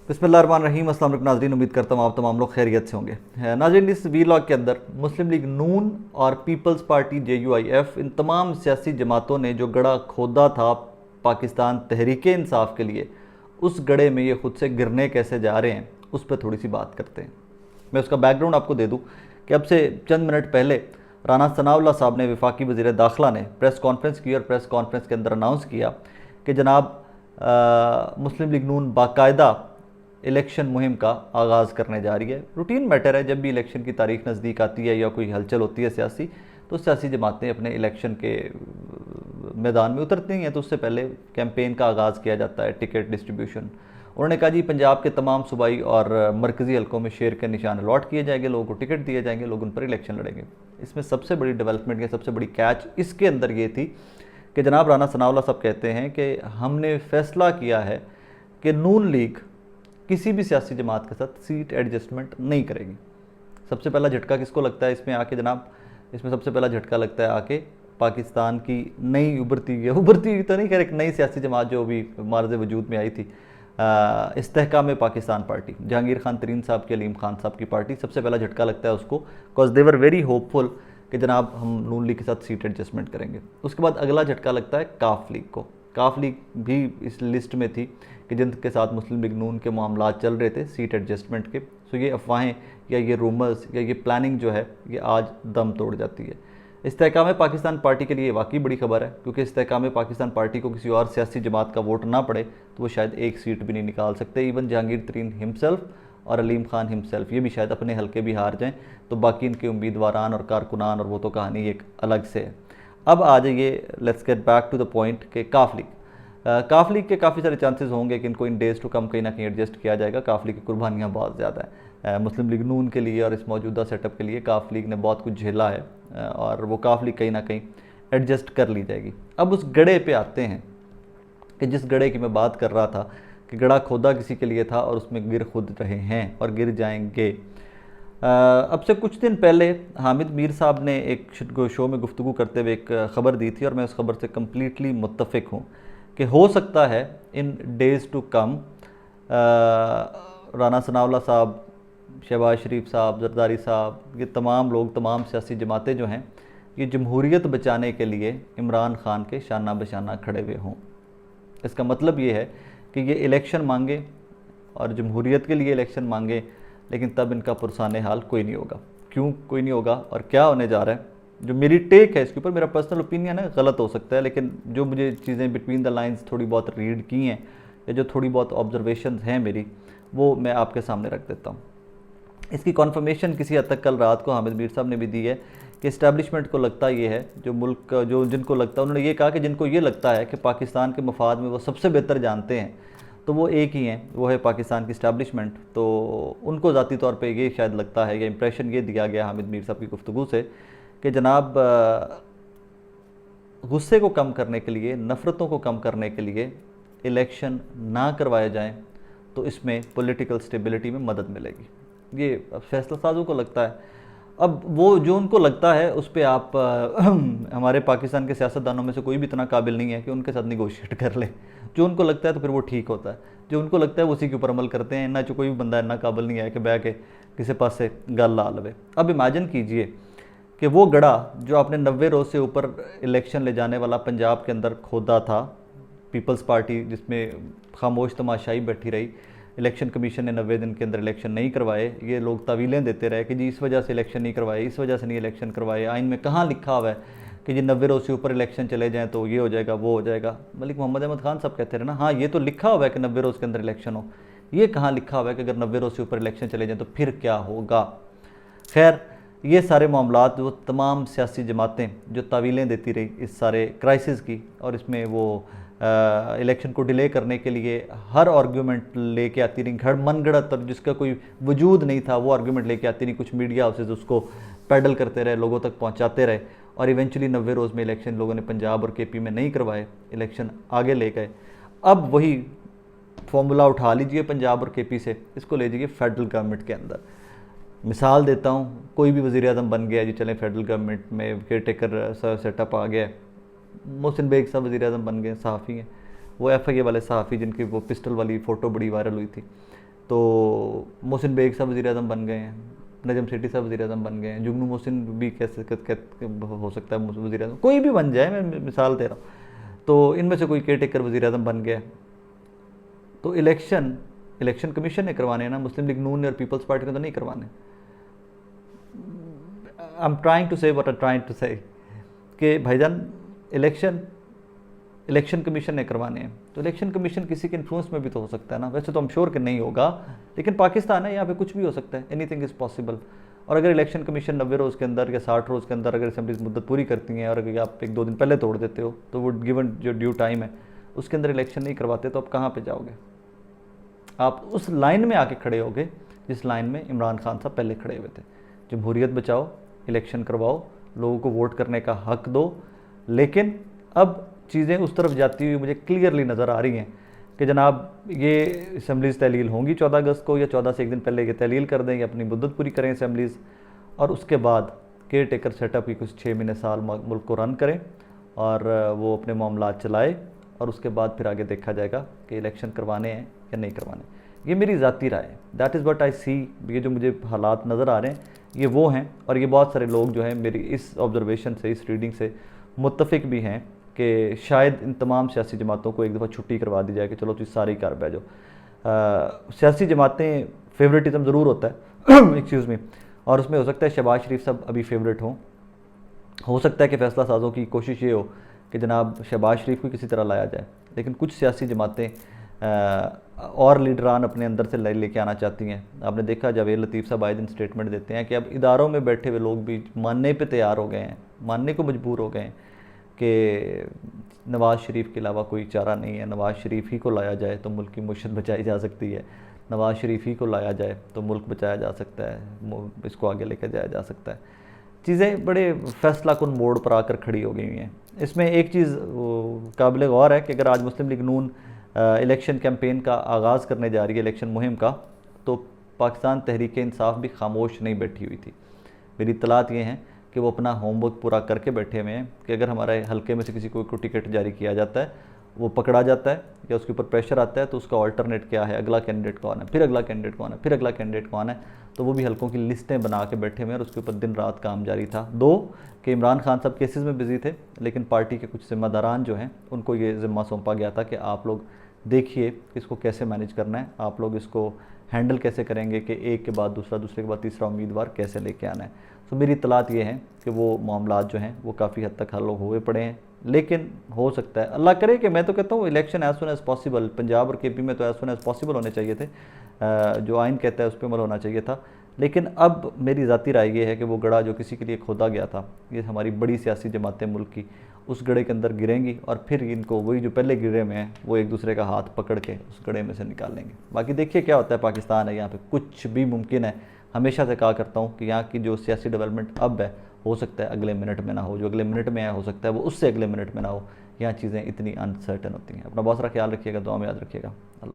बिस्मिल्लाहिर्रहमानिर्रहीम। अस्सलाम वालेकुम नाज़रीन, उम्मीद करता हूँ आप तमाम लोग खैरियत से होंगे। नाज़रीन, इस वीलॉग के अंदर मुस्लिम लीग नून और पीपल्स पार्टी JUIF इन तमाम सियासी जमातों ने जो गड़ा खोदा था पाकिस्तान तहरीक इंसाफ के लिए, उस गड़े में ये खुद से गिरने कैसे जा रहे हैं उस पर थोड़ी सी बात करते हैं। मैं उसका बैकग्राउंड आपको दे दूँ कि अब से चंद मिनट पहले राना सनाउल्लाह साहब ने, वफाकी वज़ीर दाखिला ने प्रेस कॉन्फ्रेंस की और प्रेस कॉन्फ्रेंस के अंदर अनाउंस किया कि जनाब मुस्लिम लीग नून बाकायदा इलेक्शन मुहिम का आगाज़ करने जा रही है। रूटीन मैटर है, जब भी इलेक्शन की तारीख नज़दीक आती है या कोई हलचल होती है सियासी, तो सियासी जमातें अपने इलेक्शन के मैदान में उतरती हैं, तो उससे पहले कैंपेन का आगाज़ किया जाता है, टिकट डिस्ट्रीब्यूशन। उन्होंने कहा जी पंजाब के तमाम सूबाई और मरकज़ी हलकों में शेर के निशान अलॉट किए जाएंगे, लोगों को टिकट दिए जाएंगे, लोग उन पर इलेक्शन लड़ेंगे। इसमें सबसे बड़ी डेवलपमेंट या सबसे बड़ी कैच इसके अंदर ये थी कि जनाब राना सनाउल्लाह साहब कहते हैं कि हमने फ़ैसला किया है कि नून लीग किसी भी सियासी जमात के साथ सीट एडजस्टमेंट नहीं करेगी। सबसे पहला झटका किसको लगता है इसमें आके जनाब? इसमें सबसे पहला झटका लगता है आके पाकिस्तान की नई उभरती तो नहीं कह रहे, एक नई सियासी जमात जो अभी मार्ज़ वजूद में आई थी, इस्तेहकाम पाकिस्तान पार्टी, जहांगीर खान तरीन साहब की, अलीम खान साहब की पार्टी। सबसे पहला झटका लगता है उसको, because they were very hopeful कि जनाब हम नून लीग के साथ सीट एडजस्टमेंट करेंगे। उसके बाद अगला झटका लगता है काफ लीग को। काफ लीग भी इस लिस्ट में थी कि जिनके साथ मुस्लिम लीग नून के मामलात चल रहे थे सीट एडजस्टमेंट के। सो ये अफवाहें या ये रूमर्स या ये प्लानिंग जो है ये आज दम तोड़ जाती है। इस्तेहकाम पाकिस्तान पार्टी के लिए वाकई बड़ी खबर है, क्योंकि इस्तेहकाम पाकिस्तान पार्टी को किसी और सियासी जमात का वोट ना पड़े तो वो शायद एक सीट भी नहीं निकाल सकते। इवन जहांगीर तरीन हिमसेल्फ और अलीम खान हिमसेल्फ ये भी शायद अपने हल्के भी हार जाएँ, तो बाकी इनके उम्मीदवारान और कारकुनान और वो तो कहानी एक अलग से है। अब आ जाइए, let's get back to the point कि काफ लीग के काफ़ी सारे चांसेस होंगे कि इनको इन डेज़ टू कम कहीं ना कहीं एडजस्ट किया जाएगा। काफ लीग की कुर्बानियाँ बहुत ज़्यादा है मुस्लिम लीग नून के लिए, और इस मौजूदा सेटअप के लिए काफ लीग ने बहुत कुछ झेला है और वो काफ लीग कहीं ना कहीं एडजस्ट कर ली जाएगी। अब उस गड़े पे आते हैं कि जिस गड़े की मैं बात कर रहा था कि गड़ा खोदा किसी के लिए था और उसमें गिर खुद रहे हैं और गिर जाएंगे। अब से कुछ दिन पहले हामिद मीर साहब ने एक शो में गुफ्तगू करते हुए एक ख़बर दी थी और मैं उस खबर से कम्प्लीटली मुत्तफ़िक हूँ कि हो सकता है in days to come Rana Sanaullah साहब, शहबाज शरीफ साहब, जरदारी साहब, ये तमाम लोग, तमाम सियासी जमातें जो हैं, ये जमहूरियत बचाने के लिए इमरान खान के शाना बशाना खड़े हुए हों। इसका मतलब ये है कि ये इलेक्शन मांगे और जमहूरियत के लिए इलेक्शन मांगे, लेकिन तब इनका पुरसाने हाल कोई नहीं होगा। क्यों कोई नहीं होगा और क्या होने जा रहा है, जो मेरी टेक है इसके ऊपर, मेरा पर्सनल ओपिनियन है, गलत हो सकता है, लेकिन जो मुझे चीज़ें बिटवीन द लाइंस थोड़ी बहुत रीड की हैं या जो थोड़ी बहुत ऑब्जर्वेशन हैं मेरी, वो मैं आपके सामने रख देता हूँ। इसकी कॉन्फर्मेशन किसी हद तक कल रात को हामिद मीर साहब ने भी दी है कि इस्टेब्लिशमेंट को लगता ये है, जो मुल्क जो जिनको लगता है, उन्होंने ये कहा कि जिनको ये लगता है कि पाकिस्तान के मफाद में वो सबसे बेहतर जानते हैं, तो वो एक ही हैं, वो है पाकिस्तान की इस्टेब्लिशमेंट। तो उनको ज़ाती तौर पे ये शायद लगता है, या इंप्रेशन ये दिया गया हामिद मीर साहब की गुफ्तगू से कि जनाब गुस्से को कम करने के लिए, नफ़रतों को कम करने के लिए इलेक्शन ना करवाए जाएं तो इसमें पॉलिटिकल स्टेबिलिटी में मदद मिलेगी। ये फैसला साजों को लगता है। अब वो जो उनको लगता है उस पर आप हमारे पाकिस्तान के सियासतदानों में से कोई भी इतना काबिल नहीं है कि उनके साथ निगोशिएट कर ले। जो उनको लगता है तो फिर वो ठीक होता है, जो उनको लगता है वो उसी के ऊपर अमल करते हैं। ना जो कोई भी बंदा इतना काबिल नहीं है कि बह के किसी पास से गल ला लवे। अब इमेजिन कीजिए कि वो गड़ा जो आपने 90 रोज़ से ऊपर इलेक्शन ले जाने वाला पंजाब के अंदर खोदा था, पीपल्स पार्टी जिसमें खामोश तमाशाई बैठी रही, इलेक्शन कमीशन ने 90 दिन के अंदर इलेक्शन नहीं करवाए, ये लोग तावीलें देते रहे कि जी इस वजह से इलेक्शन नहीं करवाए, इस वजह से नहीं इलेक्शन करवाए, आइन में कहाँ लिखा हुआ है कि जी 90 रोज़ से ऊपर इलेक्शन चले जाएँ तो ये हो जाएगा, वो हो जाएगा। मलिक मोहम्मद अहमद खान साहब कहते रहे ना, हाँ ये तो लिखा हुआ है कि 90 रोज़ के अंदर इलेक्शन हो, ये कहाँ लिखा हुआ है कि अगर 90 रोज़ से ऊपर इलेक्शन चले जाएँ तो फिर क्या होगा। खैर, ये सारे मामलात वो तमाम सियासी जमातें जो तावीलें देती रही इस सारे क्राइसिस की, और इसमें वो इलेक्शन को डिले करने के लिए हर आर्गूमेंट लेके आती रही, घर मनगढ़ंत और जिसका कोई वजूद नहीं था वो आर्गूमेंट लेके आती रही। कुछ मीडिया हाउसेज उसको पैडल करते रहे, लोगों तक पहुंचाते रहे, और इवेंचुअली 90 रोज़ में इलेक्शन लोगों ने पंजाब और KP में नहीं करवाए, इलेक्शन आगे ले गए। अब वही फॉर्मूला उठा लीजिए पंजाब और KP से, इसको ले जाइए फेडरल गवर्नमेंट के अंदर। मिसाल देता हूँ, कोई भी वज़ीर आज़म बन गया जी, चलें फेडरल गवर्नमेंट में केयर टेकर सेटअप आ गया, मोहसिन बेग साहब वज़ीर आज़म बन गए, सहाफ़ी हैं, वो FIA वाले सहाफ़ी जिनकी वो पिस्टल वाली फ़ोटो बड़ी वायरल हुई थी, तो मोहसिन बेग साहब वज़ीर आज़म बन गए हैं, नजम सेठी साहब वज़ीर आज़म बन गए हैं, जुगनू मोहसिन भी कैसे हो सकता है वज़ीर आज़म, कोई भी बन जाए, मैं मिसाल दे रहा हूँ। तो इनमें से कोई केयर टेकर वज़ीर आज़म बन गया। तो इलेक्शन कमीशन ने करवाने हैं ना, मुस्लिम लीग नून ने और पीपल्स पार्टी ने तो नहीं करवाने। आई एम ट्राइंग टू से व्हाट आई ट्राइंग टू से कि भाईजान इलेक्शन कमीशन ने करवाने हैं, तो इलेक्शन कमीशन किसी के इन्फ्लुएंस में भी तो हो सकता है ना। वैसे तो हम श्योर कि नहीं होगा, लेकिन पाकिस्तान है, यहाँ पे कुछ भी हो सकता है, एनीथिंग इज़ पॉसिबल। और अगर इलेक्शन कमीशन 90 रोज़ के अंदर या 60 रोज़ के अंदर अगर असेंबलीज मुद्दत पूरी करती हैं और अगर आप 1-2 दिन पहले तोड़ देते हो, तो वो गिवन जो ड्यू टाइम है उसके अंदर इलेक्शन नहीं करवाते, तो आप कहाँ पर जाओगे? आप उस लाइन में आके खड़े होगे जिस लाइन में इमरान खान साहब पहले खड़े हुए थे। जमहूरियत बचाओ, इलेक्शन करवाओ, लोगों को वोट करने का हक दो। लेकिन अब चीज़ें उस तरफ जाती हुई मुझे क्लियरली नज़र आ रही हैं कि जनाब ये असम्बलीज़ तहलील होंगी 14 अगस्त को, या 14 से एक दिन पहले ये तहलील कर दें या अपनी मुद्दत पूरी करें असम्बलीज़, और उसके बाद केयर टेकर सेटअप की कुछ 6 महीने साल मुल्क को रन करें और वो अपने मामलात चलाए, और उसके बाद फिर आगे देखा जाएगा कि इलेक्शन करवाने हैं या नहीं करवाने। ये मेरी ज़ाती राय है, दैट इज़ व्हाट आई सी। ये जो मुझे हालात नज़र आ रहे हैं ये वो हैं, और ये बहुत सारे लोग जो हैं मेरी इस ऑब्जर्वेशन से, इस रीडिंग से मुत्तफ़िक भी हैं कि शायद इन तमाम सियासी जमातों को एक दफ़ा छुट्टी करवा दी जाए कि चलो तुम सारी कर बैठो। सियासी जमातें फेवरेटिज़म ज़रूर होता है एक्सक्यूज़ मी, और उसमें हो सकता है शहबाज शरीफ साहब अभी फेवरेट हों, हो सकता है कि फ़ैसला साज़ों की कोशिश ये हो कि जनाब शहबाज शरीफ को किसी तरह लाया जाए, लेकिन कुछ सियासी जमातें और लीडरान अपने अंदर से लेके आना चाहती हैं। आपने देखा जावेद लतीफ़ साहब आए दिन स्टेटमेंट देते हैं कि अब इदारों में बैठे हुए लोग भी मानने पे तैयार हो गए हैं, मानने को मजबूर हो गए हैं कि नवाज़ शरीफ के अलावा कोई चारा नहीं है, नवाज़ शरीफ ही को लाया जाए तो मुल्क की मुश्त बचाई जा सकती है, नवाज़ शरीफ ही को लाया जाए तो मुल्क बचाया जा सकता है, इसको आगे लेकर जाया जा सकता है। चीज़ें बड़े फैसला कुन मोड़ पर आकर खड़ी हो गई हैं। इसमें एक चीज़ काबिल गौर है कि अगर आज मुस्लिम लीग नून इलेक्शन कैंपेन का आगाज़ करने जा रही है, इलेक्शन मुहिम का, तो पाकिस्तान तहरीक इंसाफ भी खामोश नहीं बैठी हुई थी। मेरी इत्तलात ये हैं कि वो अपना होमवर्क पूरा करके बैठे हुए हैं कि अगर हमारे हल्के में से किसी को टिकट जारी किया जाता है, वो पकड़ा जाता है या उसके ऊपर प्रेशर आता है, तो उसका अल्टरनेट क्या है, अगला कैंडिडेट कौन है, फिर अगला कैंडिडेट कौन है, फिर अगला कैंडिडेट कौन है। तो वो भी हल्कों की लिस्टें बना के बैठे हुए हैं और उसके ऊपर दिन रात काम जारी था। दो कि इमरान खान साहब केसेस में बिजी थे, लेकिन पार्टी के कुछ जिम्मेदारान जो हैं उनको ये ज़िम्मा सौंपा गया था कि आप लोग देखिए इसको कैसे मैनेज करना है, आप लोग इसको हैंडल कैसे करेंगे कि एक के बाद दूसरा, दूसरे के बाद तीसरा उम्मीदवार कैसे लेके आना है। तो मेरी इत्तलात ये हैं कि वो मामलात जो हैं वो काफ़ी हद तक हल हुए पड़े हैं, लेकिन हो सकता है, अल्लाह करे कि मैं तो कहता हूँ election as soon as possible, Punjab और केपी में तो एज़ सुन एज़ पॉसिबल होने चाहिए थे, जो आइन कहता है उस पर अमल होना चाहिए था। लेकिन अब मेरी ज़ाती राय ये है कि वो गड़ा जो किसी के लिए खोदा गया था, ये हमारी बड़ी सियासी जमातें मुल्क की उस गड़े के अंदर गिरेंगी और फिर इनको वही जो पहले गिरे में हैं वो एक दूसरे का हाथ पकड़ के उस गड़े में से निकाल लेंगे। बाकी देखिए क्या होता है, पाकिस्तान है, यहाँ पे कुछ भी मुमकिन है। हमेशा से कहा करता हूँ कि यहाँ की जो सियासी डेवलपमेंट अब है, हो सकता है अगले मिनट में ना हो, जो अगले मिनट में है हो सकता है वो उससे अगले मिनट में ना हो। यहाँ चीज़ें इतनी अनसर्टन होती हैं। अपना बहुत सारा ख्याल रखिएगा, दुआ में याद रखिएगा।